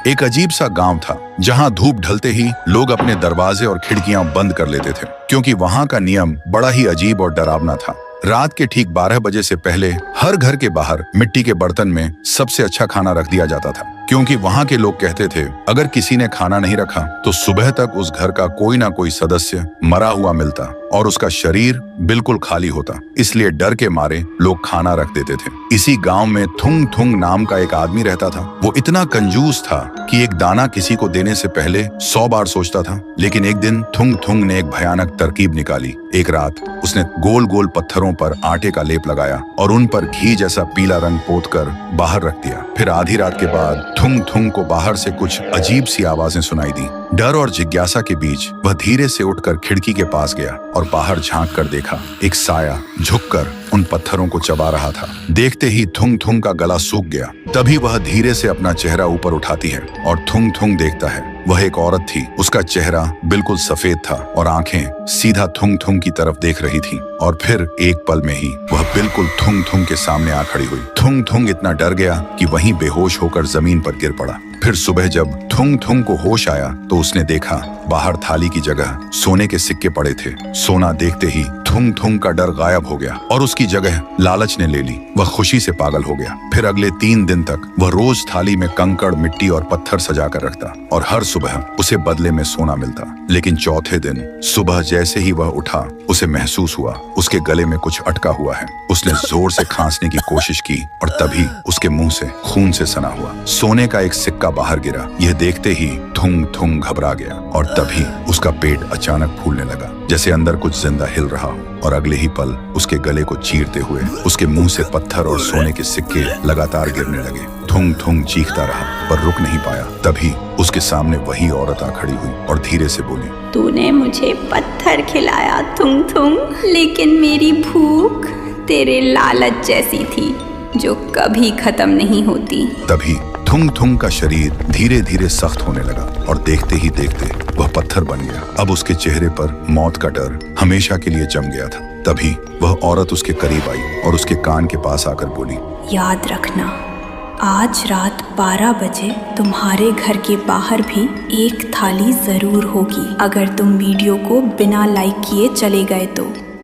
एक अजीब सा गांव था जहां धूप ढलते ही लोग अपने दरवाजे और खिड़कियां बंद कर लेते थे, क्योंकि वहां का नियम बड़ा ही अजीब और डरावना था। रात के ठीक 12 बजे से पहले हर घर के बाहर मिट्टी के बर्तन में सबसे अच्छा खाना रख दिया जाता था, क्योंकि वहां के लोग कहते थे अगर किसी ने खाना नहीं रखा तो सुबह तक उस घर का कोई ना कोई सदस्य मरा हुआ मिलता और उसका शरीर बिल्कुल खाली होता। इसलिए डर के मारे लोग खाना रख देते थे। इसी गांव में थुंग थुंग नाम का एक आदमी रहता था। वो इतना कंजूस था कि एक दाना किसी को देने से पहले 100 बार सोचता था। लेकिन एक दिन थुंग थुंग ने एक भयानक तरकीब निकाली। एक रात उसने गोल गोल पत्थरों पर आटे का लेप लगाया और उन पर घी जैसा पीला रंग पोतकर बाहर रख दिया। फिर आधी रात के बाद थुंग थुंग को बाहर से कुछ अजीब सी आवाजें सुनाई दी। डर और जिज्ञासा के बीच वह धीरे से उठकर खिड़की के पास गया और बाहर झांक कर देखा। एक साया झुककर उन पत्थरों को चबा रहा था। देखते ही थुंग थुंग का गला सूख गया। तभी वह धीरे से अपना चेहरा ऊपर उठाती है और थुंग थुंग देखता है। वह एक औरत थी। उसका चेहरा बिल्कुल सफेद था और आंखें सीधा थुंग थुंग की तरफ देख रही थीं। और फिर एक पल में ही वह बिल्कुल थुंग थुंग के सामने आ खड़ी हुई। थुंग थुंग इतना डर गया कि वहीं बेहोश होकर जमीन पर गिर पड़ा। फिर सुबह जब थुंग थुंग को होश आया तो उसने देखा बाहर थाली की जगह सोने के सिक्के पड़े थे। सोना देखते ही थुंग थुंग का डर गायब हो गया और उसकी जगह लालच ने ले ली। वह खुशी से पागल हो गया। फिर अगले 3 दिन तक वह रोज थाली में कंकड़, मिट्टी और पत्थर सजा कर रखता और हर सुबह उसे बदले में सोना मिलता। लेकिन चौथे दिन सुबह जैसे ही वह उठा उसे महसूस हुआ उसके गले में कुछ अटका हुआ है। उसने जोर से खांसने की कोशिश की और तभी उसके मुंह से खून से सना हुआ सोने का एक सिक्का बाहर गिरा। यह देखते ही थुंग थुंग घबरा गया और तभी उसका पेट अचानक फूलने लगा, जैसे अंदर कुछ जिंदा हिल रहा हो। और अगले ही पल उसके गले को चीरते हुए उसके मुंह से पत्थर और सोने के सिक्के लगातार गिरने लगे। थुंग थुंग चीखता रहा पर रुक नहीं पाया। तभी उसके सामने वही औरत आ खड़ी हुई और धीरे से बोली, तूने मुझे पत्थर खिलाया थुंग थुंग, लेकिन मेरी भूख तेरे लालच जैसी थी जो कभी खत्म नहीं होती। तभी थुंग थुंग का शरीर धीरे धीरे सख्त होने लगा और देखते ही देखते वह पत्थर बन गया। अब उसके चेहरे पर मौत का डर हमेशा के लिए जम गया था। तभी वह औरत उसके करीब आई और उसके कान के पास आकर बोली, याद रखना, आज रात 12 बजे तुम्हारे घर के बाहर भी एक थाली जरूर होगी, अगर तुम वीडियो को बिना लाइक किए चले गए तो।